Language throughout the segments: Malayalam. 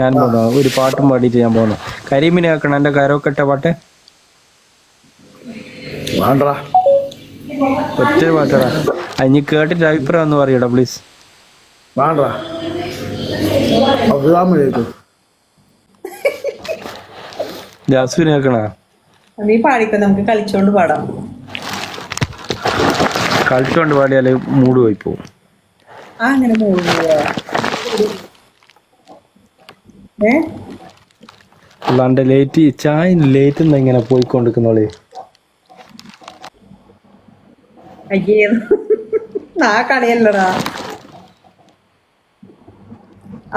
ഞാൻ പോന്നു ഒരു പാട്ടും പാടിയിട്ട് ഞാൻ പോന്നു. കരീമിനെ കേൾക്കണം എന്റെ കരോക്കെട്ട പാട്ട്. ഒറ്റ പാട്ടടാ. ഇനി കേട്ടിട്ട് അഭിപ്രായം ഒന്ന് പറയടാ പ്ലീസ്. ജാസ്മിനെ കേൾക്കണ. നീ പാടിക്കോ, നമുക്ക് കളിച്ചോണ്ട് പാടാം. കളിച്ചോണ്ട് പാടിയാല് മൂഡ് പോയി പോവും. അങ്ങനെ അല്ലാണ്ട് ലേറ്റ് ചായ ലേറ്റ് എന്നാ ഇങ്ങനെ പോയിക്കൊണ്ടിരിക്കുന്നോളെ. അയ്യേ ആ കളിയല്ലടാ.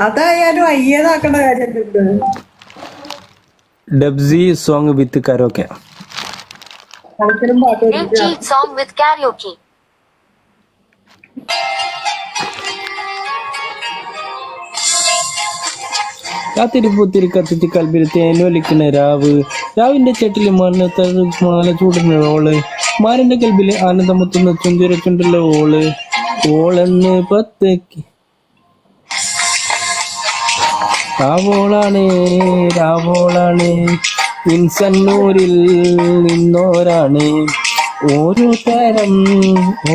അതായാലും അയ്യേതാക്കേണ്ട കാര്യം എന്തുണ്ട്? ഡബ്സി സോങ് വിത്ത് കരോക്കെ. കളിക്കലും പാട്ട് song with karaoke. കാത്തിരിപ്പൂത്തിരി കത്തിച്ച് കൽബിൽ തേനൊലിക്കുന്ന രാവ്. രാവിന്റെ ചെട്ടില് മണ്ണ് മാല ചൂടുന്ന ഓള്. മാരന്റെ കൽബില് ആനന്ദമുത്തുന്ന ചുന്തിര ചുണ്ടുള്ള ഓള്. ഓളെന്ന് പത്തേക്ക് രാവോളാണ് രാവോളാണ്. ഇൻസന്നൂരിൽ നിന്നോരാണ്.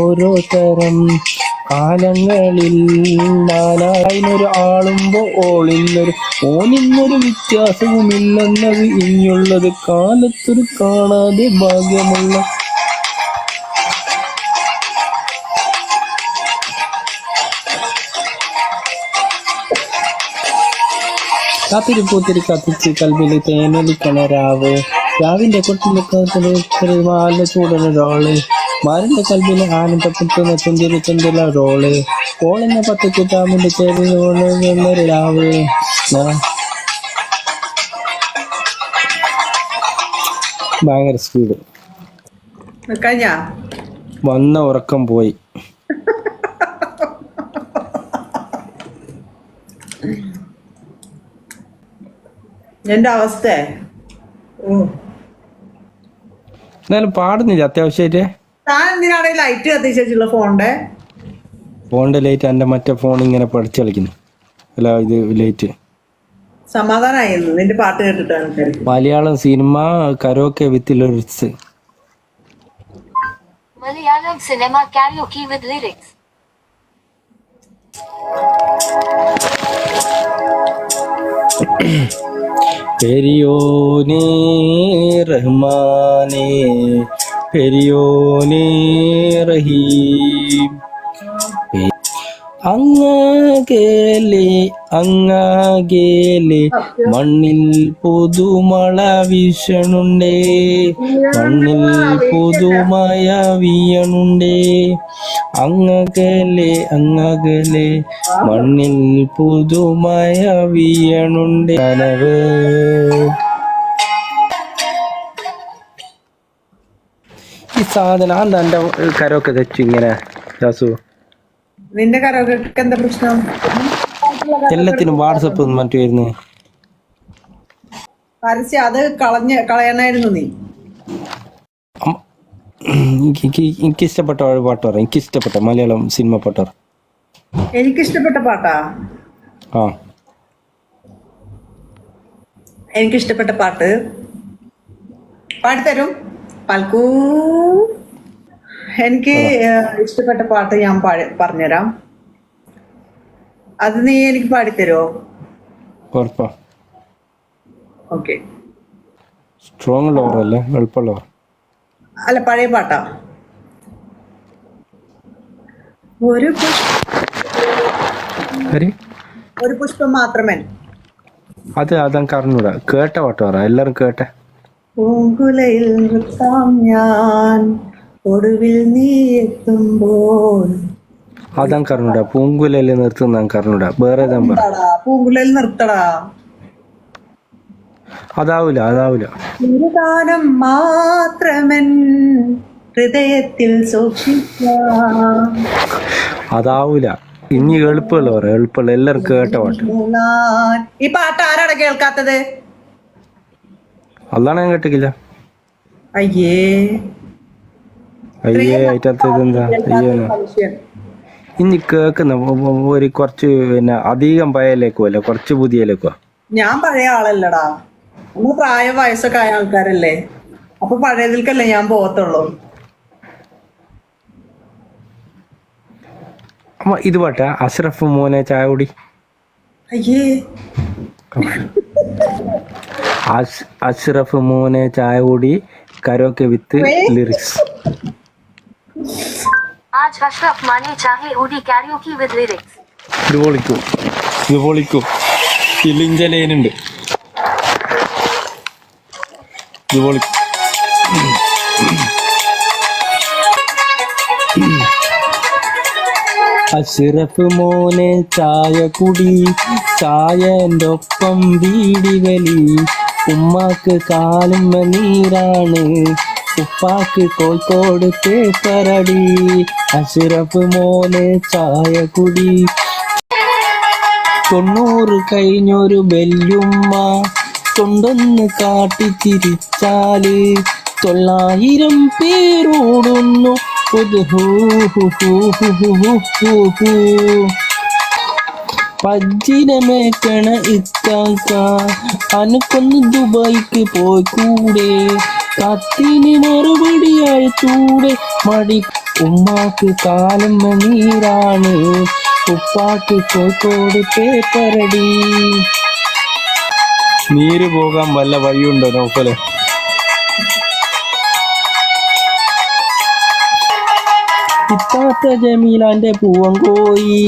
ഓരോ തരം കാലങ്ങളിൽ നാനായിനൊരു ആളുമ്പോ ഓനിന്നൊരു വ്യത്യാസവുമില്ലെന്നത് ഇനിയുള്ളത് കാലത്തൊരു കാണാതെ ഭാഗ്യമുള്ള. കാത്തിരിപ്പൂത്തിരി കത്തിച്ച് കൽബില് തേനൊലിക്കണ രാവ്. രാവിന്റെ കൊട്ടില് മാല ചൂടനൊരാള്. മാരന്റെ കൽബില് ആനന്ദപ്പെട്ടുന്ന ചുന്തിര റോള്. ഓളെന്ന പത്തക്ക് താമിന്റെ ചെറിയൊരു രാവ്. ഭയങ്കര സ്പീഡ് വന്ന ഉറക്കം പോയി. എന്റെ അവസ്ഥ എന്നാലും പാടുന്നില്ല അത്യാവശ്യമായിട്ട്. താൻ എന്തിനാണ് ലൈറ്റ് കത്തിച്ചുള്ള ഫോണിന്റെ ലൈറ്റ് എന്റെ മറ്റേ ഫോൺ ഇങ്ങനെ പഠിച്ചു കളിക്കുന്നു. അല്ല ഇത് ലൈറ്റ് സമാധാനായിരുന്നു നിന്റെ പാട്ട് കേട്ടിട്ടാണ്. Malayalam cinema karaoke with lyrics. Malayalam cinema karaoke with lyrics. പെരിയോനേ റഹ്മാനേ പെരിയോനേ റഹീം. അങ്ങാകേലെ മണ്ണിൽ പുതുമഴ വീശണുണ്ടേ. മണ്ണിൽ പുതുമയ വീയണുണ്ടേ. അങ്ങകലെ മണ്ണിൽ പുതുമയ വീയണുണ്ടേ. കനവ് ഈ സാധനം എന്താ എന്റെ കരമൊക്കെ തെച്ചു ഇങ്ങനെ ജാസു? നിന്റെ കരോക്കെ എന്താ പ്രശ്നം? എല്ലാത്തിനും വാട്സപ്പ് മറ്റു വരുന്നു പരസ്യം. അത് കളയണായിരുന്നു നീ. എനിക്കിഷ്ടപ്പെട്ട പാട്ട് പറ. എനിക്കിഷ്ടപ്പെട്ട മലയാളം സിനിമ പാട്ട് പറ. എനിക്കിഷ്ടപ്പെട്ട പാട്ടാ? എനിക്കിഷ്ടപ്പെട്ട പാട്ട് പാടിത്തരും പൽക്കൂ. എനിക്ക് ഇഷ്ടപ്പെട്ട പാട്ട് ഞാൻ പറഞ്ഞുതരാം. അത് നീ എനിക്ക് പാടിത്തരുമോ? ഓക്കെ. സ്ട്രോങ് ലവർ അല്ലേ എളുപ്പമുള്ളവർ? അല്ല, പഴയ പാട്ടാ. ഒരു പുഷ്പം മാത്രമേ. അതങ്ങ് അറിഞ്ഞൂടാ. കേട്ട പാട്ട് പറ. എല്ലാരും കേട്ടെ. പൂങ്കുലയിൽ നിർത്താം ഞാൻ ഒടുവിൽ നീ എത്തുമ്പോൾ. അതങ്ങ് അറിഞ്ഞൂടാ. പൂങ്കുലയിൽ നിർത്തുന്ന അറിഞ്ഞൂടാ. വേറെ പൂങ്കുലയിൽ നിർത്തടാ. അതാവൂല ഒരു ഗാനം മാത്രമൻ ഹൃദയത്തിൽ സൂക്ഷിക്കാം. അതാവൂല. ഇനി എളുപ്പമുള്ള എല്ലാരും കേട്ട പാട്ട്. ഈ പാട്ട് ആരാണ് കേൾക്കാത്തത്? അതാണ് ഞാൻ കേട്ടിട്ടില്ല. അയ്യേ ആയിട്ടെന്താ ഇനി കേക്കുന്ന ഒരു കുറച്ച് പിന്നെ അധികം പയലേക്കോ അല്ല കുറച്ച് പുതിയലേക്കോ? ഞാൻ പഴയ ആളല്ലടാ, നമ്മൾ പ്രായ വയസ്സൊക്കെ ആയ ആൾക്കാരല്ലേ, അപ്പൊ പഴയതിൽക്കല്ലേ ഞാൻ പോകത്തുള്ളൂ. അമ്മ ഇത് പാട്ടാ അഷ്റഫ് മോനെ ചായ കുടി. അയ്യേ, അഷ്റഫ് മോനെ ചായ കുടി കരോക്കെ വിത്ത് ലിറിക്സ്. आज अशरफ माने चाहे उड़ी कैरियोकी विद लिरिक्स. ഇത് പൊളിക്കും. ഇലിഞ്ച ലൈനുണ്ട്, ഇത് പൊളിക്കും. അഷ്റഫ് മോനെ ചായ കുടി, ചായന്റെ ഒപ്പം ബീഡി വലി. ഉമ്മാക്ക് കാലുമ്മ നീരാണ്, ഉപ്പാക്ക് കോഴിക്കോട് പേപ്പറടി. അഷ്റഫ് മോനെ ചായ കുടി. 90 കഴിഞ്ഞൊരു ബെല്ലുമ്മ കൊണ്ടൊന്ന് കാട്ടിച്ചിരിച്ചാല് 900 പേരോടുന്നു. പജ്ജിനമേക്കണ ഇത്താക്ക അനക്കൊന്ന് ദുബായിക്ക് പോയിക്കൂടെ, കത്തിന് മറുപടി അയച്ചൂടെ മടി. ഉമ്മാക്ക് കാലം നീരാണ്, ഉപ്പാക്ക് കോഴിക്കോട് പേപ്പറടി. നീര് പോകാൻ വല്ല വഴിയുണ്ടോ നോക്കല്? ഇത്താത്ത ജമീലാന്റെ പൂവങ്കോയി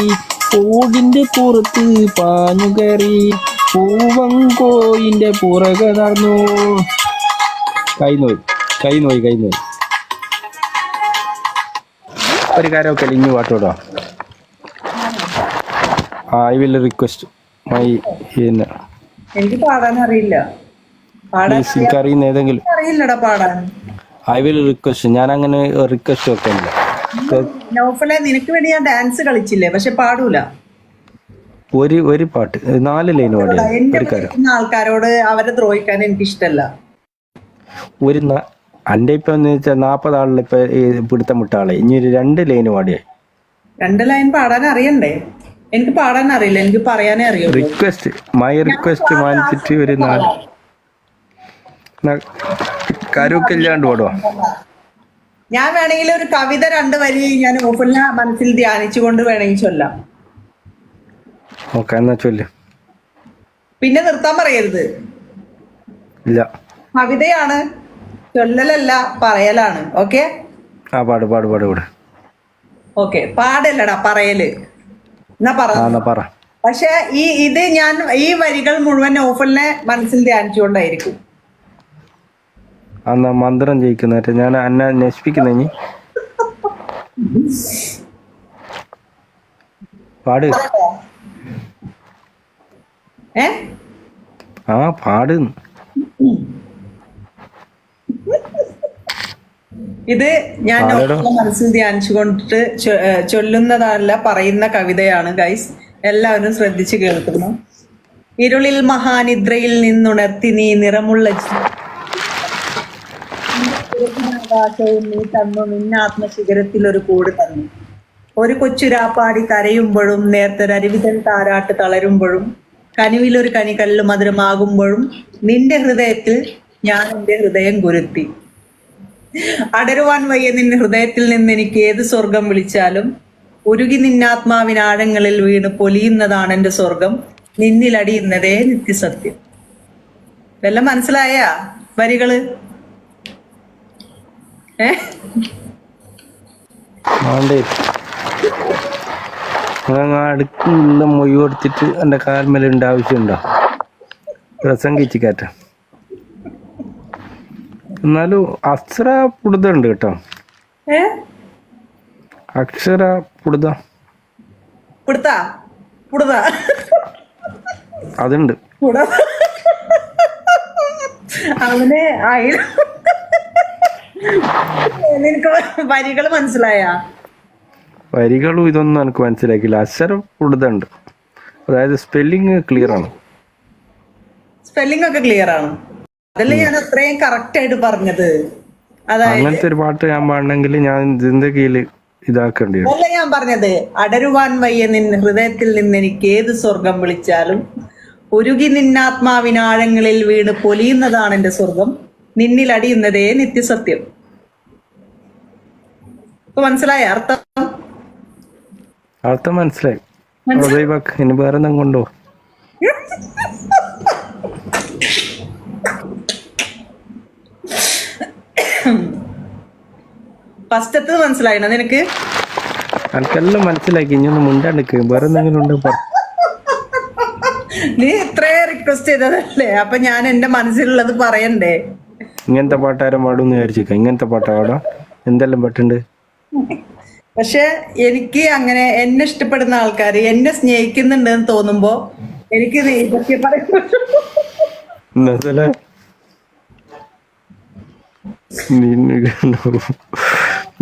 ഓടിന്റെ പുറത്ത് പാഞ്ഞുകയറി, പൂവങ്കോയിന്റെ പുറകെ നടന്നു. കൈനോയി ഒരു കാര്യമൊക്കെ ഇഞ്ഞു പാട്ടോടാ. ഐ വിൽ റിക്വസ്റ്റ് മൈ എനിക്ക് പാടാൻ അറിയില്ല. എനിക്ക് അറിയുന്ന ഏതെങ്കിലും അറിയില്ലടാ പാടാൻ. I will request. ഞാൻ അങ്ങനെ റിക്വസ്റ്റ് ഒക്കെ ഇല്ല. നൗഫലെ, നിനക്ക് വേണ്ടി ഞാൻ ഡാൻസ് കളിച്ചില്ലേ, പക്ഷെ പാടൂല. ഒരു പാട്ട് 4 ലൈൻ പാടിയ ഒരു കാര്യം. ആൾക്കാരോട് അവരെ ദ്രോഹിക്കാൻ എനിക്ക് ഇഷ്ടല്ല. എന്റെ ഇപ്പൊ 40 ആളിൽ ഇപ്പൊ പിടുത്തം വിട്ട ആളെ ഇനി ഒരു 2 ലൈൻ പാടിയേ. 2 ലൈൻ പാടാൻ അറിയണ്ടേ? എനിക്ക് പാടാൻ അറിയില്ല, എനിക്ക് പറയാനേ അറിയൂ. റിക്വസ്റ്റ്, മൈ റിക്വസ്റ്റ് മാനിച്ചിട്ട് ഒരു 4 കാര്യമൊക്കെ ഇല്ലാണ്ട് പാടുവാ. ഞാൻ വേണമെങ്കിൽ ഒരു കവിത 2 വരി ഞാൻ ഓഫലിനെ മനസ്സിൽ ധ്യാനിച്ചുകൊണ്ട് വേണമെങ്കിൽ ചൊല്ലാം. ഓക്കെ, എന്നാ ചൊല്ല്. പിന്നെ നിർത്താൻ പറയരുത്. ഇല്ല, കവിതയാണ്, ചൊല്ലലല്ല, പറയലാണ്. ഓക്കെ, ആ പാട്. ഓക്കെ, പാടല്ലടാ, പറയല്. എന്നാ പറ. പക്ഷെ ഇത് ഞാൻ ഈ വരികൾ മുഴുവൻ ഓഫലിനെ മനസ്സിൽ ധ്യാനിച്ചുകൊണ്ടായിരിക്കും. അന്നാ മന്ത്രം ജയിക്കുന്ന ഞാൻ എന്നെ നശിപ്പിക്കുന്ന ഇനി പാട്. ആ പാട്. ഇത് ഞാൻ മനസ്സിൽ ധ്യാനിച്ചുകൊണ്ട് ചൊല്ലുന്നതല്ല, പറയുന്ന കവിതയാണ് ഗൈസ്. എല്ലാവരും ശ്രദ്ധിച്ചു കേൾക്കുന്നു. ഇരുളിൽ മഹാനിദ്രയിൽ നിന്നുണർത്തി നീ നിറമുള്ള ആകാശവും നീ തന്നു, നിന്നാത്മശിഖരത്തിൽ ഒരു കൂട് തന്നു. ഒരു കൊച്ചുരാപ്പാടി കരയുമ്പോഴും നേർത്തൊരരുവിതൻ താരാട്ട് തളരുമ്പോഴും കനിവിലൊരു കനികല്ല് മധുരമാകുമ്പോഴും നിന്റെ ഹൃദയത്തിൽ ഞാൻ എന്റെ ഹൃദയം കുരുത്തി. അടരുവാൻ വയ്യ നിന്റെ ഹൃദയത്തിൽ നിന്ന് എനിക്ക് ഏത് സ്വർഗം വിളിച്ചാലും ഉരുകി നിന്നാത്മാവിനാഴങ്ങളിൽ വീണ് പൊലിയുന്നതാണ് എന്റെ സ്വർഗം, നിന്നിലടിയുന്നതേ നിത്യസത്യം. ഇതെല്ലാം മനസ്സിലായ വരികള്? അടുക്കുള്ള മൊഴി കൊടുത്തിട്ട് എന്റെ കാൽമേലുണ്ട് ആവശ്യമുണ്ടോ? പ്രസംഗിച്ച് കയറ്റ. എന്നാലും അക്ഷര പുടുതുണ്ട് കേട്ടോ. അക്ഷര അതുണ്ട്. അവന് നിനക്ക് വരികൾ മനസ്സിലായ? വരികളും ഇതൊന്നും എനിക്ക് മനസ്സിലാക്കില്ല. അക്ഷര പുടുതുണ്ട്, അതായത് സ്പെല്ലിങ് ക്ലിയർ ആണ്. സ്പെല്ലിംഗ് ഒക്കെ ക്ലിയർ ആണ്, അതല്ലേ ഞാൻ അത്രയും കറക്റ്റ് ആയിട്ട് പറഞ്ഞത്. അങ്ങനത്തെ ഒരു പാട്ട് ഞാൻ പാടണമെങ്കിൽ ഞാൻ ജിന്ദഗിയില് ഇതാക്കേണ്ടി വരും. അതല്ല ഞാൻ പറഞ്ഞത്. അടരുവാൻ വയ്യ നിൻ ഹൃദയത്തിൽ നിന്ന് എനിക്ക് ഏത് സ്വർഗം വിളിച്ചാലും ഉരുകി നിന്നാത്മാവിനാഴങ്ങളിൽ വീണ് പൊലിയുന്നതാണ് എന്റെ സ്വർഗം, നിന്നിൽ അടിയുന്നതേ നിത്യസത്യം. ഇപ്പൊ മനസ്സിലായ അർത്ഥം? അർത്ഥം മനസ്സിലായി. ഇനി വേറെ എന്തെങ്കിലും കൊണ്ടോ? ഫസ്റ്റത്തത് മനസ്സിലായിണോ നിനക്ക്? എനിക്കെല്ലാം മനസ്സിലാക്കി. ഇനി ഒന്ന് മുണ്ടാണ്ടിക്ക്. വേറെ എന്തെങ്കിലും ഉണ്ടോ? നീ ഇത്രേ റിക്വസ്റ്റ് ചെയ്തതല്ലേ, അപ്പൊ ഞാൻ എന്റെ മനസ്സിലുള്ളത് പറയണ്ടേ? ഇങ്ങനത്തെ പാട്ടാരും പാടുമെന്ന് വിചാരിച്ചിക്ക. ഇങ്ങനത്തെ പാട്ടാ പാടാം? എന്തെല്ലാം പാട്ടുണ്ട്? പക്ഷെ എനിക്ക് അങ്ങനെ എന്നെ ഇഷ്ടപ്പെടുന്ന ആൾക്കാർ എന്നെ സ്നേഹിക്കുന്നുണ്ട് എന്ന് തോന്നുമ്പോ എനിക്ക് ഇതൊക്കെ പറയാൻ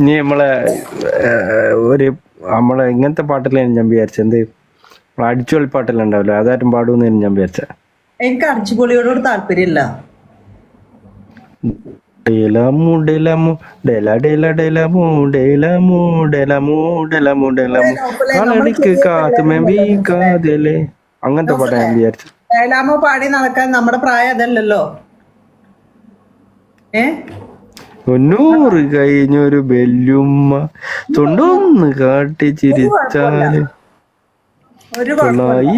നീ നമ്മളെ ഇങ്ങനത്തെ പാട്ടിലാണ് ഞാൻ വിചാരിച്ചത്. എന്ത് അടിച്ചുപൊളി പാട്ടെല്ലാം ഉണ്ടാവില്ല, അതാരും പാടുമെന്ന് ഞാൻ വിചാരിച്ച. എനിക്ക് അടിച്ചുപൊളിയോട് താല്പര്യമില്ല. ഡേലാമു ഡേലാമു ഡേല ഡേല ഡേലാമു ഡേലാമു ഡേലാമു ഡേലാമു ഡേലാമു കളടിക്ക് കാത്തുമേ വീക്കാതല്ലേ, അങ്ങനത്തെ പാട്ടാ ഞാൻ വിചാരിച്ചു. ഡയലാമോ പാടി നടക്കാൻ നമ്മുടെ പ്രായം അതല്ലല്ലോ. 90 കഴിഞ്ഞൊരു ബെല്ലുമ്മ തൊണ്ടൊന്ന് കാട്ടി ചിരിച്ചാല് 90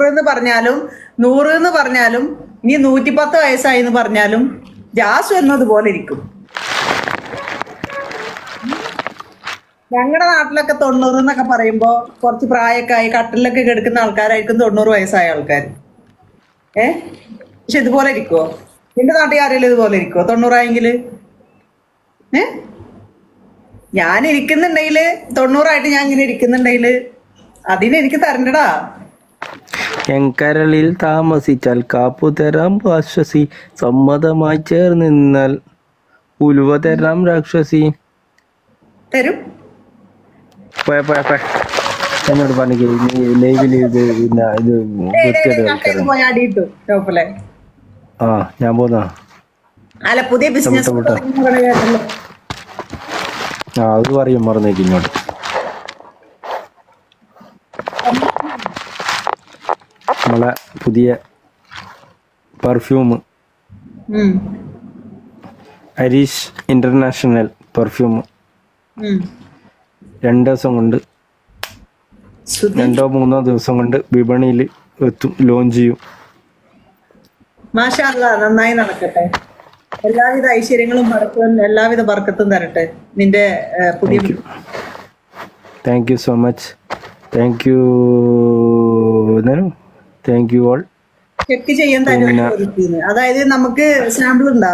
എന്ന് പറഞ്ഞാലും 100 എന്ന് പറഞ്ഞാലും നീ 110 വയസ്സായി എന്ന് പറഞ്ഞാലും ജാസു എന്നതുപോലെ ഇരിക്കും. ഞങ്ങളുടെ നാട്ടിലൊക്കെ 90 എന്നൊക്കെ പറയുമ്പോ കുറച്ച് പ്രായമൊക്കെ ആയി കട്ടിലൊക്കെ കിടക്കുന്ന ആൾക്കാരായിരിക്കും 90 വയസ്സായ ആൾക്കാർ. പക്ഷെ ഇതുപോലെ ഇരിക്കുവോ? നിന്റെ നാട്ടിൽ ആരെങ്കിലും ഇതുപോലെ ഇരിക്കുവോ 90 ആയെങ്കില്? ഞാൻ ഇരിക്കുന്നുണ്ടെങ്കില് 90 ആയിട്ട് ഞാൻ ഇങ്ങനെ ഇരിക്കുന്നുണ്ടെങ്കില് അതിന് എനിക്ക് തരണ്ടടാ. എങ്കരളിൽ താമസിച്ചാൽ കാപ്പു തരാം രാക്ഷസി, സമ്മതമായി ചേർന്ന് നിന്നാൽ ഉലുവ തരാം രാക്ഷസി. തരും. എന്നോട് പറഞ്ഞ ലൈവില് ഇത് ആ ഞാൻ പോന്നാ. അല്ല പുതിയ ബിസിനസ് ആ അത് പറയും മറന്നേക്ക് ഇങ്ങോട്ട്. നമ്മളെ പുതിയ പെർഫ്യൂം ഹരീഷ് ഇന്റർനാഷണൽ പെർഫ്യൂം 2 ദിവസം കൊണ്ട് 2-3 ദിവസം കൊണ്ട് വിപണിയിൽ എത്തും, ലോഞ്ച് ചെയ്യും. മാഷാ അല്ലാഹ്, നന്നായി നടക്കട്ടെ. എല്ലാവിധ ഐശ്വര്യങ്ങളും എല്ലാവിധ ബർക്കത്തും തരട്ടെ നിന്റെ പുതിയ. Thank you so much. Thank you all. Check ചെയ്യാൻ തരുമോ? അതായത് നമുക്ക് സാമ്പിൾ ഉണ്ടോ?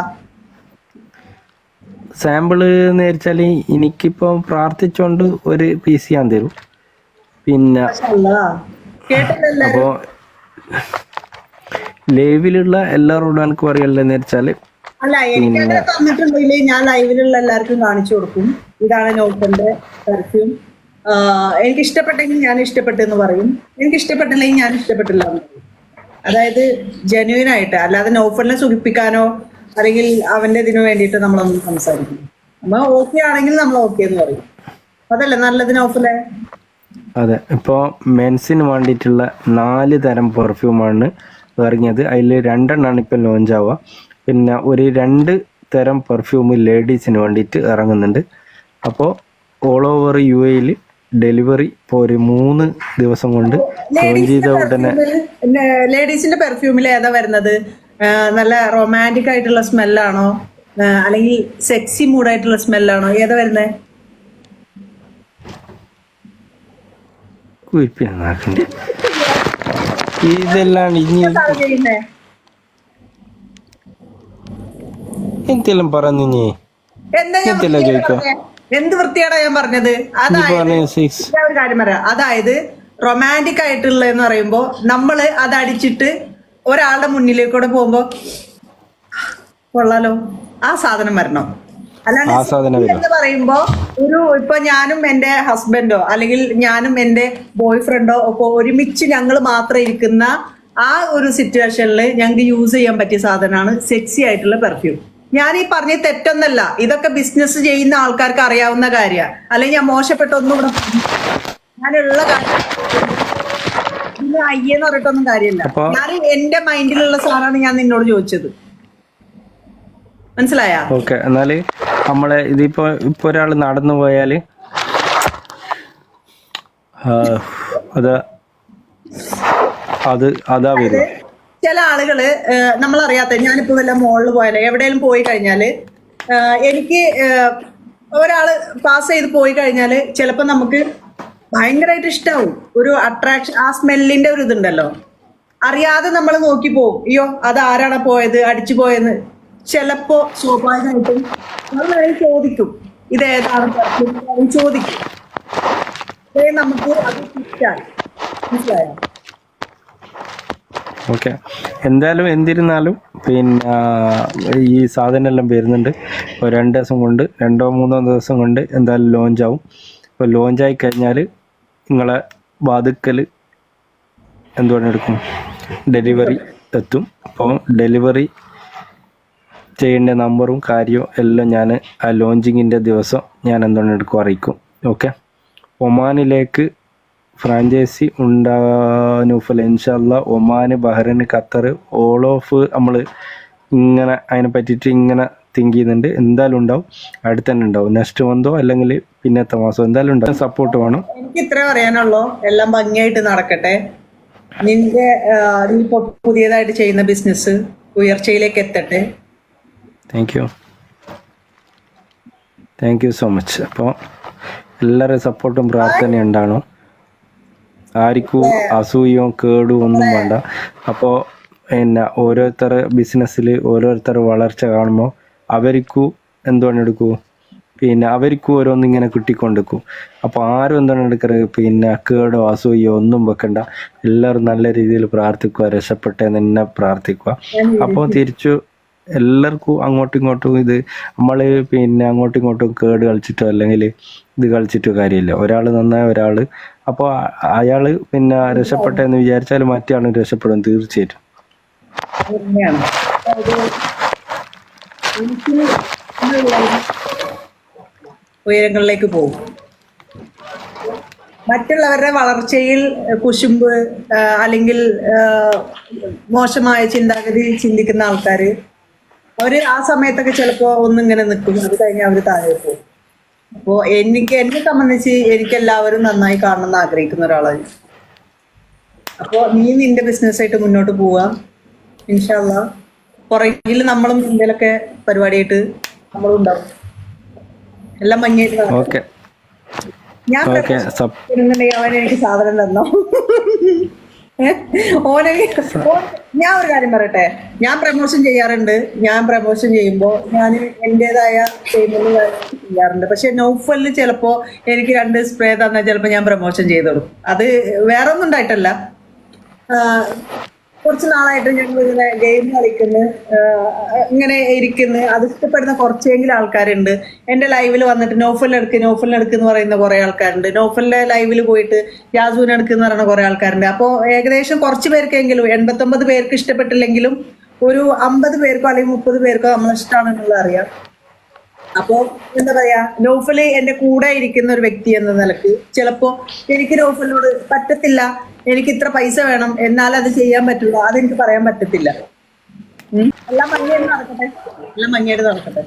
സാമ്പിള് എന്ന് വെച്ചാല് എനിക്കിപ്പോ പ്രാർത്ഥിച്ചോണ്ട് ഒരു പീസ് ഞാൻ തരും. പിന്നെ അപ്പോ ലൈവിലുള്ള എല്ലാവരോടും എനിക്ക് പറയല്ലെന്ന് വെച്ചാല്, അല്ല എനിക്ക് അങ്ങനെ തന്നിട്ടുണ്ടെങ്കിൽ ഞാൻ ലൈവിലുള്ള എല്ലാവർക്കും കാണിച്ചു കൊടുക്കും. ഇതാണ് നോക്കന്റെ പെർഫ്യൂം. എനിക്ക് ഇഷ്ടപ്പെട്ടെങ്കിൽ ഞാൻ ഇഷ്ടപ്പെട്ടെന്ന് പറയും, എനിക്ക് ഇഷ്ടപ്പെട്ടില്ലെങ്കിൽ ഞാൻ ഇഷ്ടപ്പെട്ടില്ല എന്ന് പറയും. അതായത് ജെന്യൂൻ ആയിട്ട്, അല്ലാതെ നോഫലിനെ സുഖിപ്പിക്കാനോ അല്ലെങ്കിൽ അവന്റെ ഇതിനു വേണ്ടിയിട്ട് നമ്മളൊന്നും സംസാരിക്കും. നമ്മൾ ഓക്കെ ആണെങ്കിൽ നമ്മൾ ഓക്കെ എന്ന് പറയും. അതല്ലേ നല്ലത് നോഫലെ? അതെ. ഇപ്പോ മെൻസിന് വേണ്ടിയിട്ടുള്ള 4 തരം പെർഫ്യൂമാണ് ഇറങ്ങിയത്. അതിൽ 2 എണ്ണമാണ് ഇപ്പൊ ലോഞ്ച് ആവുക. പിന്നെ ഒരു 2 തരം പെർഫ്യൂം ലേഡീസിന് വേണ്ടിയിട്ട് ഇറങ്ങുന്നുണ്ട്. അപ്പോൾ ഓൾ ഓവർ UAE ഡെലിവറി ഇപ്പോൾ ഒരു 3 ദിവസം കൊണ്ട് ലോഞ്ച് ചെയ്ത ഉടനെ. ലേഡീസിന്റെ പെർഫ്യൂമിൽ ഏതാ വരുന്നത്? നല്ല റൊമാൻറ്റിക് ആയിട്ടുള്ള സ്മെല്ലാണോ അല്ലെങ്കിൽ സെക്സി മൂഡായിട്ടുള്ള സ്മെല്ലാണോ? ഏതാ വരുന്നത്? ഇതെല്ലാം ഇനി എന്തെല്ലാം പറഞ്ഞു ചോദിക്കാം. എന്ത് വൃത്തിയാടാ ഞാൻ പറഞ്ഞത്? ഒരു കാര്യം പറയാം. അതായത് റൊമാൻറ്റിക് ആയിട്ടുള്ള എന്ന് പറയുമ്പോ നമ്മള് അത് അടിച്ചിട്ട് ഒരാളുടെ മുന്നിലേക്കൂടെ പോകുമ്പോ കൊള്ളാലോ, ആ സാധനം വരണം. അല്ലാണ്ട് എന്ന് പറയുമ്പോ ഇപ്പൊ ഞാനും എന്റെ ഹസ്ബൻഡോ അല്ലെങ്കിൽ ഞാനും എന്റെ ബോയ് ഫ്രണ്ടോ ഒക്കെ ഒരുമിച്ച് ഞങ്ങൾ മാത്രം ഇരിക്കുന്ന ആ ഒരു സിറ്റുവേഷനിൽ ഞങ്ങൾക്ക് യൂസ് ചെയ്യാൻ പറ്റിയ സാധനമാണ് സെക്സി ആയിട്ടുള്ള പെർഫ്യൂം. ഞാൻ ഈ പറഞ്ഞ തെറ്റൊന്നല്ല, ഇതൊക്കെ ബിസിനസ് ചെയ്യുന്ന ആൾക്കാർക്ക് അറിയാവുന്ന കാര്യമാണ്. അല്ലെങ്കിൽ ഞാൻ മോശപ്പെട്ട ഒന്നും ഇവിടെ ഞാനുള്ള കാര്യം അയ്യെന്ന് പറഞ്ഞിട്ടൊന്നും കാര്യമില്ല. അപ്പൊ- ഞാൻ എന്റെ മൈൻഡിലുള്ള സാധനമാണ് ഞാൻ നിന്നോട് ചോദിച്ചത്. മനസ്സിലായ? ഓക്കെ, എന്നാല് നമ്മളെ ഇതിപ്പോ ഒരാൾ നടന്നു പോയാല് അതാ വരും. ചില ആളുകള് നമ്മളറിയാത്ത, ഞാനിപ്പോ വല്ല മോളിൽ പോയാലോ എവിടെയെങ്കിലും പോയി കഴിഞ്ഞാല് എനിക്ക് ഒരാള് പാസ് ചെയ്ത് പോയി കഴിഞ്ഞാല് ചിലപ്പോ നമുക്ക് ഭയങ്കരമായിട്ട് ഇഷ്ടാവും. ഒരു അട്രാക്ഷൻ, ആ സ്മെല്ലിന്റെ ഒരു ഇതുണ്ടല്ലോ, അറിയാതെ നമ്മൾ നോക്കി പോകും. അയ്യോ അത് ആരാണ് പോയത്, അടിച്ചു പോയെന്ന്. ചിലപ്പോ സ്വാഭാവികമായിട്ടും നമ്മൾ ചോദിക്കും ഇത് ഏതാണ് ചോദിക്കും. നമുക്ക് അത് കിട്ടാൻ. മനസ്സിലായോ? ഓക്കെ, എന്തായാലും എന്തിരുന്നാലും പിന്നെ ഈ സാധനം എല്ലാം വരുന്നുണ്ട്. ഇപ്പോൾ 2 ദിവസം കൊണ്ട്, 2-3 ദിവസം കൊണ്ട് എന്തായാലും ലോഞ്ച് ആവും. ഇപ്പോൾ ലോഞ്ചായി കഴിഞ്ഞാൽ നിങ്ങളെ വാതുക്കൽ എന്തുകൊണ്ട് എടുക്കും, ഡെലിവറി എത്തും. അപ്പോൾ ഡെലിവറി ചെയ്യേണ്ട നമ്പറും കാര്യവും എല്ലാം ഞാൻ ആ ലോഞ്ചിങ്ങിൻ്റെ ദിവസം ഞാൻ എന്തുകൊണ്ട് എടുക്കും അറിയിക്കും. ഓക്കെ, ഒമാനിലേക്ക് ഫ്രാഞ്ചൈസി ഉണ്ടാകാൻ ഇൻഷാല്ല. Oman, Bahrain, Qatar, all of നമ്മൾ ഇങ്ങനെ അതിനെ പറ്റിയിട്ട് ഇങ്ങനെ തിങ്ക് ചെയ്യുന്നുണ്ട്. എന്തായാലും ഉണ്ടാവും, അടുത്ത് തന്നെ ഉണ്ടാവും. നെക്സ്റ്റ് മന്തോ അല്ലെങ്കിൽ പിന്നത്തെ മാസം എന്തായാലും ഉണ്ടാവും. സപ്പോർട്ട് വേണം. എനിക്ക് ഇത്രേ പറയാനുള്ളൂ. എല്ലാം ഭംഗിയായിട്ട് നടക്കട്ടെ. നിന്റെ നീ ഇപ്പൊ പുതിയതായിട്ട് ചെയ്യുന്ന ബിസിനസ് ഉയർച്ചയിലേക്ക് എത്തട്ടെ. Thank you so much. അപ്പോൾ എല്ലാവരുടെയും സപ്പോർട്ടും പ്രാർത്ഥനയും ഉണ്ടാകണം. ആർക്കും അസൂയോ കേടും ഒന്നും വേണ്ട. അപ്പോൾ പിന്നെ ഓരോരുത്തർ ബിസിനസ്സിൽ ഓരോരുത്തർ വളർച്ച കാണുമ്പോൾ അവർക്കും എന്തുകൊണ്ട് എടുക്കൂ, പിന്നെ അവർക്കും ഓരോന്നിങ്ങനെ കിട്ടിക്കൊണ്ടിരിക്കും. അപ്പോൾ ആരും എന്താണ് എടുക്കരുത്, പിന്നെ കേടോ അസൂയോ ഒന്നും വെക്കണ്ട. എല്ലാവരും നല്ല രീതിയിൽ പ്രാർത്ഥിക്കുക, രക്ഷപ്പെട്ടെന്ന് തന്നെ പ്രാർത്ഥിക്കുക. അപ്പോൾ തിരിച്ചു എല്ലാവർക്കും അങ്ങോട്ടും ഇങ്ങോട്ടും ഇത് നമ്മൾ പിന്നെ അങ്ങോട്ടും ഇങ്ങോട്ടും കേട് കളിച്ചിട്ടോ അല്ലെങ്കിൽ ഇത് കളിച്ചിട്ടോ കാര്യമില്ല. ഒരാൾ നന്നായ ഒരാൾ, അപ്പോൾ അയാൾ പിന്നെ രക്ഷപ്പെട്ടെന്ന് വിചാരിച്ചാൽ മറ്റേ ആളും രക്ഷപ്പെടും തീർച്ചയായിട്ടും. ഉയരങ്ങളിലേക്ക് പോകും. മറ്റുള്ളവരുടെ വളർച്ചയിൽ കുശുമ്പ് അല്ലെങ്കിൽ മോശമായ ചിന്താഗതി ചിന്തിക്കുന്ന ആൾക്കാർ അവര് ആ സമയത്തൊക്കെ ചിലപ്പോ ഒന്നിങ്ങനെ നിൽക്കും, അത് കഴിഞ്ഞ് അവര് താഴെ പോകും. അപ്പോ എന്നെ സംബന്ധിച്ച് എനിക്ക് എല്ലാവരും നന്നായി കാണണമെന്ന് ആഗ്രഹിക്കുന്ന ഒരാളാണ്. അപ്പോ നീ നിന്റെ ബിസിനസ്സായിട്ട് മുന്നോട്ട് പോവുക. ഇൻഷാ അല്ലാഹ് പുറകിൽ നമ്മളും എന്തെങ്കിലുമൊക്കെ പരിപാടിയായിട്ട് നമ്മളും ഉണ്ടാവും. എല്ലാം ഭംഗിയായിട്ട്. ഞാൻ അവൻ എനിക്ക് സാധനം തന്നോ? ഞാൻ ഒരു കാര്യം പറയട്ടെ, ഞാൻ പ്രമോഷൻ ചെയ്യാറുണ്ട്. ഞാൻ പ്രമോഷൻ ചെയ്യുമ്പോൾ ഞാൻ എന്റേതായ പേയ്മെന്റ് ചെയ്യാറുണ്ട്. പക്ഷെ നൗഫലിന് ചിലപ്പോ എനിക്ക് 2 സ്പ്രേ തന്നാൽ ചിലപ്പോ ഞാൻ പ്രമോഷൻ ചെയ്തോളും. അത് വേറെ ഒന്നും ഉണ്ടായിട്ടല്ല. കുറച്ച് നാളായിട്ട് ഞങ്ങൾ ഇങ്ങനെ ഗെയിം കളിക്കുന്നു, ഇങ്ങനെ ഇരിക്കുന്നു. അത് ഇഷ്ടപ്പെടുന്ന കുറച്ചെങ്കിലും ആൾക്കാരുണ്ട്. എന്റെ ലൈവിൽ വന്നിട്ട് നോഫലിനെടുക്ക് എന്ന് പറയുന്ന കുറെ ആൾക്കാരുണ്ട്. നോഫലിന്റെ ലൈവിൽ പോയിട്ട് യാസൂനെടുക്ക് എന്ന് പറയുന്ന കുറെ ആൾക്കാരുണ്ട്. അപ്പോൾ ഏകദേശം കുറച്ച് പേർക്കെങ്കിലും 89 പേർക്ക് ഇഷ്ടപ്പെട്ടില്ലെങ്കിലും ഒരു 50 പേർക്കോ അല്ലെങ്കിൽ 30 പേർക്കോ നമ്മളെ ഇഷ്ടമാണെന്നുള്ളത് അറിയാം. അപ്പോ എന്താ പറയാ, നൗഫല് എന്റെ കൂടെ ഇരിക്കുന്ന ഒരു വ്യക്തി എന്ന നിലക്ക് ചിലപ്പോ എനിക്ക് നൗഫലിനോട് പറ്റത്തില്ല, എനിക്ക് ഇത്ര പൈസ വേണം എന്നാൽ അത് ചെയ്യാൻ പറ്റില്ല, അതെനിക്ക് പറയാൻ പറ്റത്തില്ല. എല്ലാം ഭംഗിയായിട്ട് നടക്കട്ടെ.